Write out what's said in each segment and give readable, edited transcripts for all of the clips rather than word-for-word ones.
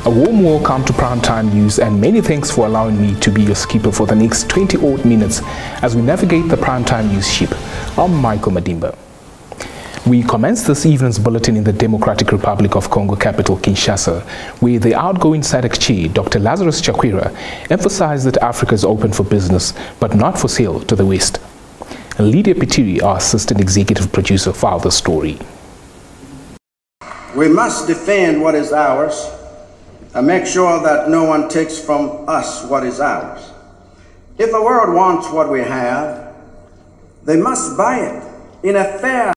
A warm welcome to Primetime News and many thanks for allowing me to be your skipper for the next 20-odd minutes as we navigate the Primetime News ship. I'm Michael Madimba. We commence this evening's bulletin in the Democratic Republic of Congo capital Kinshasa, where the outgoing SADC chair, Dr. Lazarus Chakwera, emphasized that Africa is open for business but not for sale to the West. Lydia Pitiri, our assistant executive producer, filed the story. We must defend what is ours and make sure that no one takes from us what is ours. If the world wants what we have, they must buy it in a fair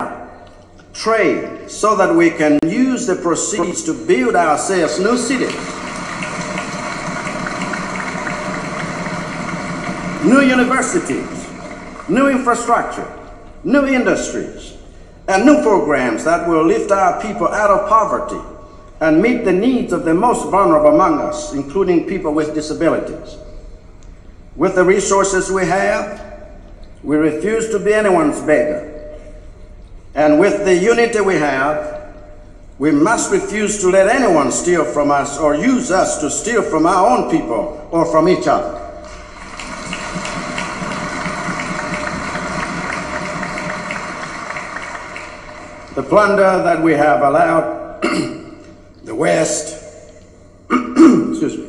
trade so that we can use the proceeds to build ourselves new cities, new universities, new infrastructure, new industries, and new programs that will lift our people out of poverty and meet the needs of the most vulnerable among us, including people with disabilities. With the resources we have, we refuse to be anyone's beggar. And with the unity we have, we must refuse to let anyone steal from us or use us to steal from our own people or from each other. The plunder that we have allowed the West, excuse me,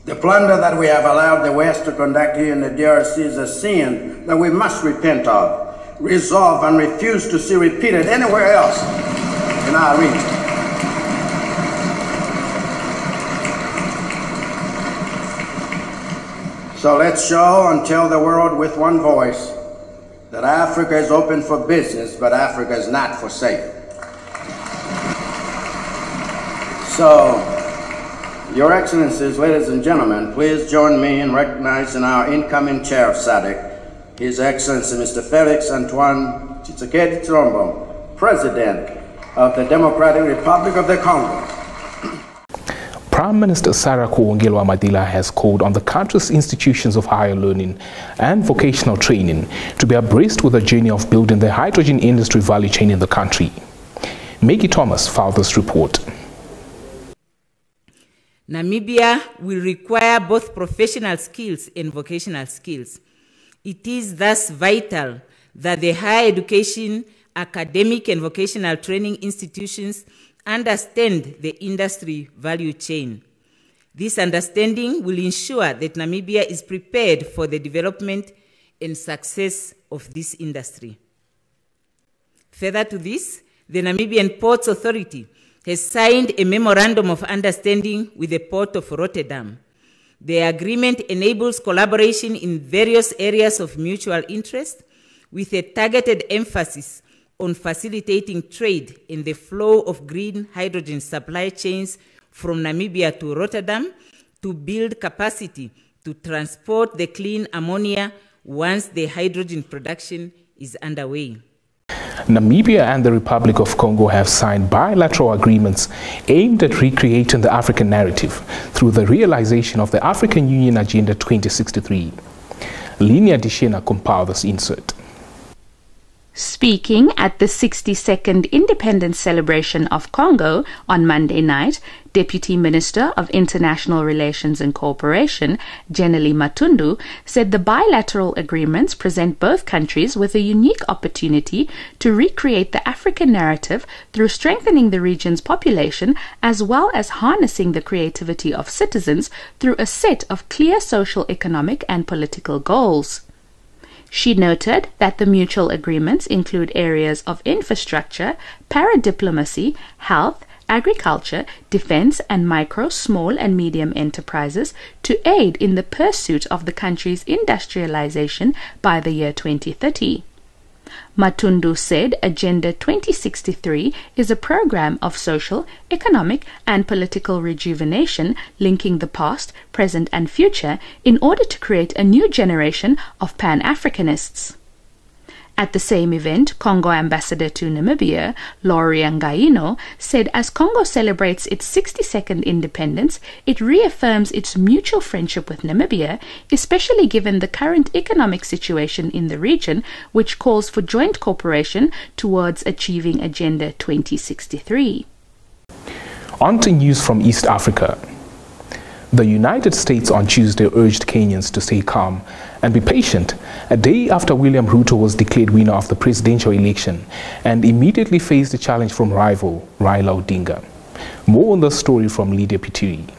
the plunder that we have allowed the West to conduct here in the DRC is a sin that we must repent of, resolve, and refuse to see repeated anywhere else in our region. So let's show and tell the world with one voice that Africa is open for business, but Africa is not for sale. So, Your Excellencies, ladies and gentlemen, please join me in recognizing our incoming chair of SADC, His Excellency Mr. Felix Antoine Tshisekedi Tshilombo, President of the Democratic Republic of the Congo. Prime Minister Sarah Kuongilwa Madila has called on the country's institutions of higher learning and vocational training to be abreast with the journey of building the hydrogen industry value chain in the country. Maggie Thomas filed this report. Namibia will require both professional skills and vocational skills. It is thus vital that the higher education, academic and vocational training institutions understand the industry value chain. This understanding will ensure that Namibia is prepared for the development and success of this industry. Further to this, the Namibian Ports Authority has signed a memorandum of understanding with the Port of Rotterdam. The agreement enables collaboration in various areas of mutual interest with a targeted emphasis on facilitating trade in the flow of green hydrogen supply chains from Namibia to Rotterdam to build capacity to transport the clean ammonia once the hydrogen production is underway. Namibia and the Republic of Congo have signed bilateral agreements aimed at recreating the African narrative through the realization of the African Union Agenda 2063. Linia Dishena compiled this insert. Speaking at the 62nd Independence Celebration of Congo on Monday night, Deputy Minister of International Relations and Cooperation, Jenely Matundu, said the bilateral agreements present both countries with a unique opportunity to recreate the African narrative through strengthening the region's population as well as harnessing the creativity of citizens through a set of clear social, economic and political goals. She noted that the mutual agreements include areas of infrastructure, paradiplomacy, health, agriculture, defense, and micro, small, and medium enterprises to aid in the pursuit of the country's industrialization by the year 2030. Matundu said Agenda 2063 is a program of social, economic, and political rejuvenation linking the past, present, and future in order to create a new generation of Pan-Africanists. At the same event, Congo Ambassador to Namibia, Laurie Ngaino, said as Congo celebrates its 62nd independence, it reaffirms its mutual friendship with Namibia, especially given the current economic situation in the region, which calls for joint cooperation towards achieving Agenda 2063. On to news from East Africa. The United States on Tuesday urged Kenyans to stay calm and be patient a day after William Ruto was declared winner of the presidential election and immediately faced a challenge from rival Raila Odinga. More on the story from Lydia Pituri.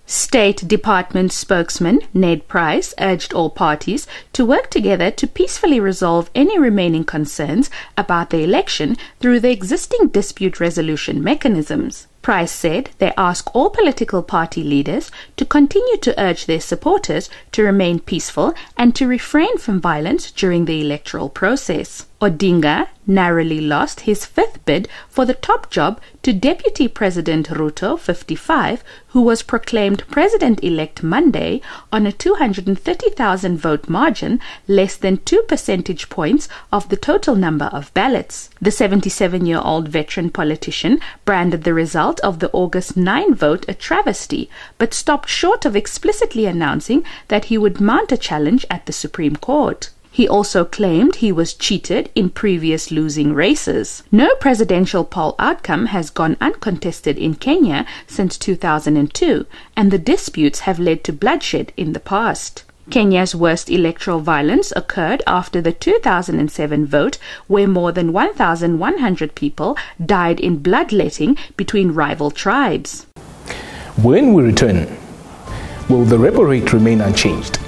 State Department spokesman Ned Price urged all parties to work together to peacefully resolve any remaining concerns about the election through the existing dispute resolution mechanisms. Price said they ask all political party leaders to continue to urge their supporters to remain peaceful and to refrain from violence during the electoral process. Odinga narrowly lost his fifth bid for the top job to Deputy President Ruto, 55, who was proclaimed President-elect Monday on a 230,000 vote margin, less than 2 percentage points of the total number of ballots. The 77-year-old veteran politician branded the result of the August 9 vote a travesty, but stopped short of explicitly announcing that he would mount a challenge at the Supreme Court. He also claimed he was cheated in previous losing races. No presidential poll outcome has gone uncontested in Kenya since 2002, and the disputes have led to bloodshed in the past. Kenya's worst electoral violence occurred after the 2007 vote, where more than 1,100 people died in bloodletting between rival tribes. When we return, will the repo rate remain unchanged?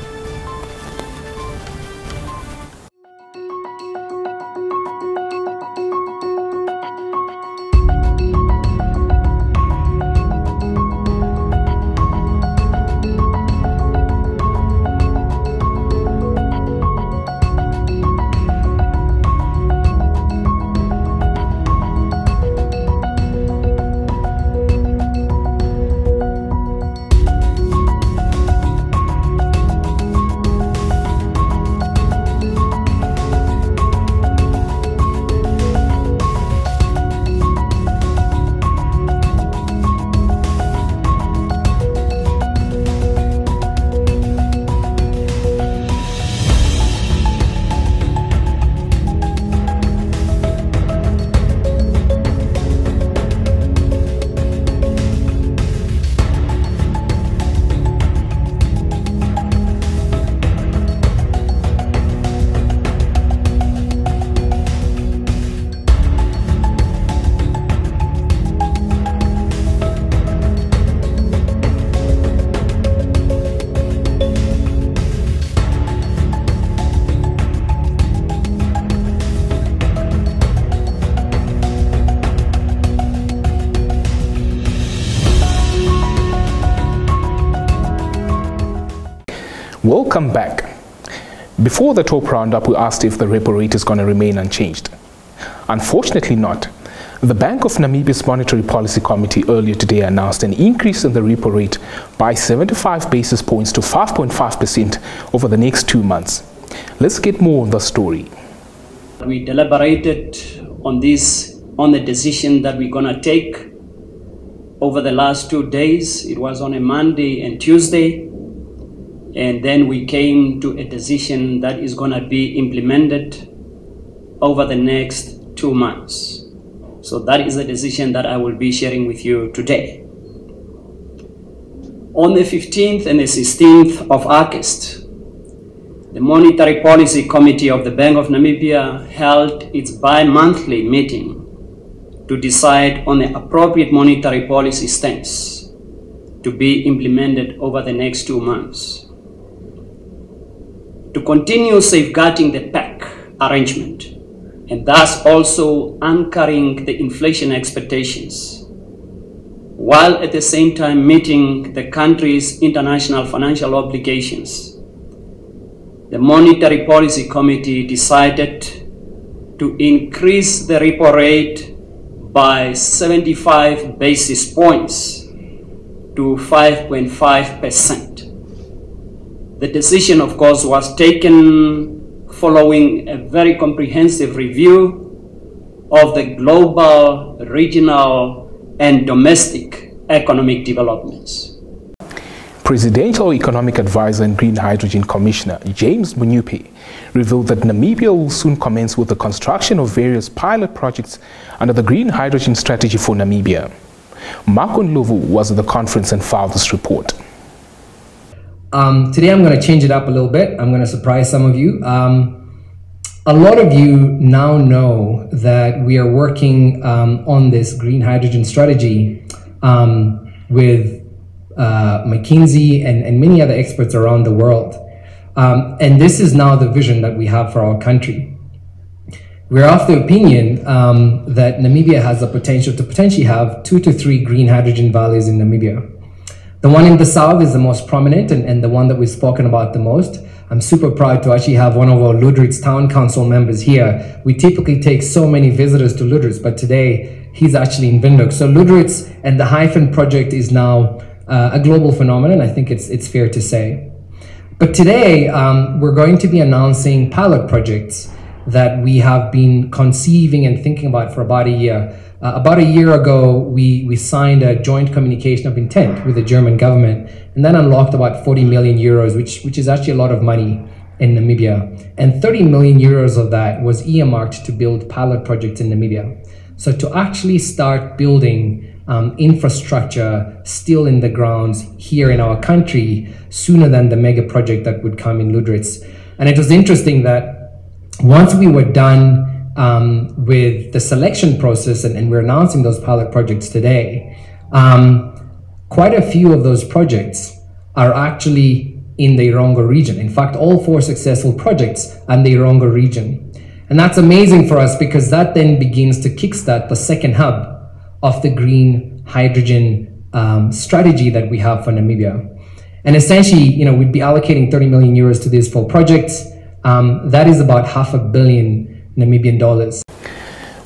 Welcome back. Before the top roundup, we asked if the repo rate is going to remain unchanged. Unfortunately not. The Bank of Namibia's Monetary Policy Committee earlier today announced an increase in the repo rate by 75 basis points to 5.5% over the next 2 months. Let's get more on the story. We deliberated on the decision that we're going to take over the last 2 days. It was on a Monday and Tuesday. And then we came to a decision that is going to be implemented over the next 2 months. So that is the decision that I will be sharing with you today. On the 15th and the 16th of August, the Monetary Policy Committee of the Bank of Namibia held its bi-monthly meeting to decide on the appropriate monetary policy stance to be implemented over the next 2 months. To continue safeguarding the PAC arrangement and thus also anchoring the inflation expectations, while at the same time meeting the country's international financial obligations, the Monetary Policy Committee decided to increase the repo rate by 75 basis points to 5.5%. The decision, of course, was taken following a very comprehensive review of the global, regional, and domestic economic developments. Presidential Economic Advisor and Green Hydrogen Commissioner James Munyupe revealed that Namibia will soon commence with the construction of various pilot projects under the Green Hydrogen Strategy for Namibia. Marco Ndlovu was at the conference and filed this report. Today I'm going to change it up a little bit. I'm going to surprise some of you. A lot of you now know that we are working on this green hydrogen strategy with McKinsey and many other experts around the world. And this is now the vision that we have for our country. We're of the opinion that Namibia has the potential to potentially have 2 to 3 green hydrogen valleys in Namibia. The one in the south is the most prominent and the one that we've spoken about the most. I'm super proud to actually have one of our Lüderitz Town Council members here. We typically take so many visitors to Lüderitz, but today he's actually in Windhoek. So Lüderitz and the Hyphen project is now a global phenomenon. I think it's fair to say. But today we're going to be announcing pilot projects that we have been conceiving and thinking about for about a year. About a year ago, we signed a joint communication of intent with the German government, and that unlocked about 40 million euros, which is actually a lot of money in Namibia. And 30 million euros of that was earmarked to build pilot projects in Namibia. So to actually start building infrastructure still in the grounds here in our country sooner than the mega project that would come in Lüderitz. And it was interesting that once we were done with the selection process, and we're announcing those pilot projects today, quite a few of those projects are actually in the Irongo region. In fact, all 4 successful projects are in the Irongo region. And that's amazing for us because that then begins to kickstart the second hub of the green hydrogen strategy that we have for Namibia. And essentially, we'd be allocating 30 million euros to these 4 projects. That is about $500 million Namibian dollars.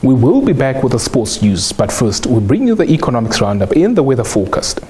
We will be back with the sports news, but first we'll bring you the economics roundup in the weather forecast.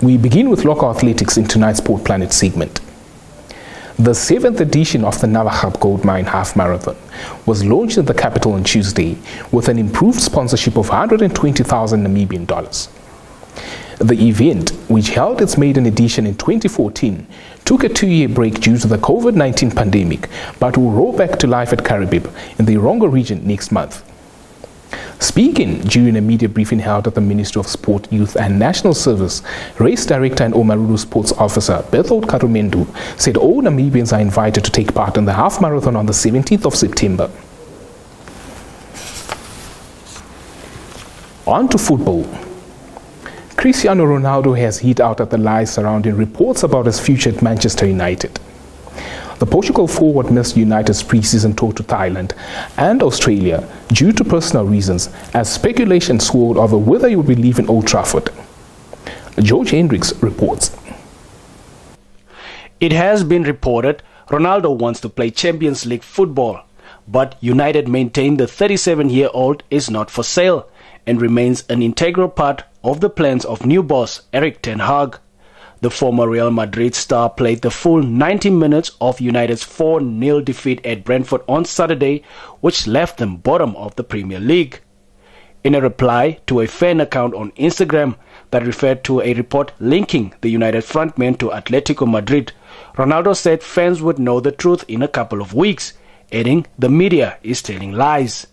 We begin with local athletics in tonight's Sport Planet segment. The 7th edition of the Navakhab Gold Mine Half Marathon was launched in the capital on Tuesday with an improved sponsorship of 120,000 Namibian dollars. The event, which held its maiden edition in 2014, took a 2-year break due to the COVID-19 pandemic, but will roll back to life at Karibib in the Erongo region next month. Speaking during a media briefing held at the Ministry of Sport, Youth and National Service, Race Director and Omaruru Sports Officer Berthold Karumendu said all Namibians are invited to take part in the half marathon on the 17th of September. On to football. Cristiano Ronaldo has hit out at the lies surrounding reports about his future at Manchester United. The Portugal forward missed United's pre-season tour to Thailand and Australia due to personal reasons, as speculation swirled over whether he would be leaving Old Trafford. George Hendricks reports. It has been reported Ronaldo wants to play Champions League football, but United maintain the 37-year-old is not for sale and remains an integral part of the plans of new boss Erik ten Hag. The former Real Madrid star played the full 90 minutes of United's 4-0 defeat at Brentford on Saturday, which left them bottom of the Premier League. In a reply to a fan account on Instagram that referred to a report linking the United frontman to Atletico Madrid, Ronaldo said fans would know the truth in a couple of weeks, adding the media is telling lies.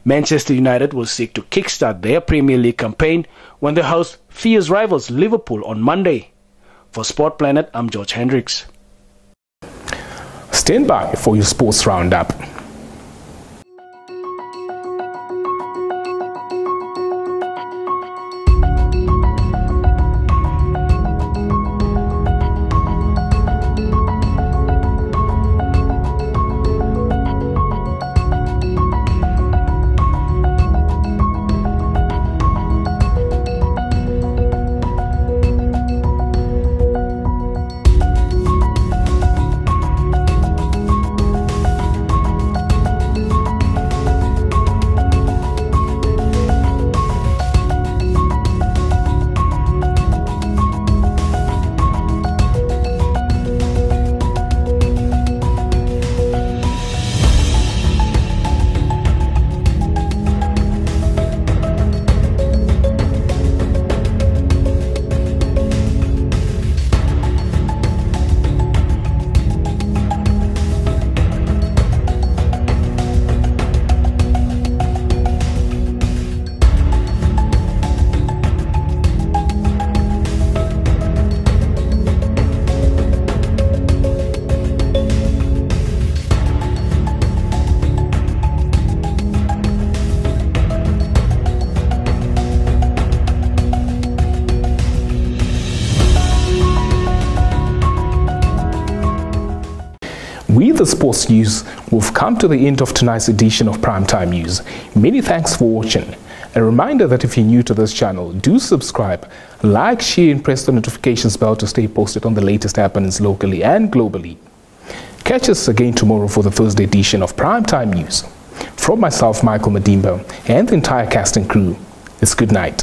Manchester United will seek to kickstart their Premier League campaign when they host fierce rivals Liverpool on Monday. For Sport Planet, I'm George Hendricks. Stand by for your sports roundup. With the sports news, we've come to the end of tonight's edition of Primetime News. Many thanks for watching. A reminder that if you're new to this channel, do subscribe, like, share and press the notifications bell to stay posted on the latest happenings locally and globally. Catch us again tomorrow for the Thursday edition of Primetime News. From myself, Michael Madimba, and the entire cast and crew, it's good night.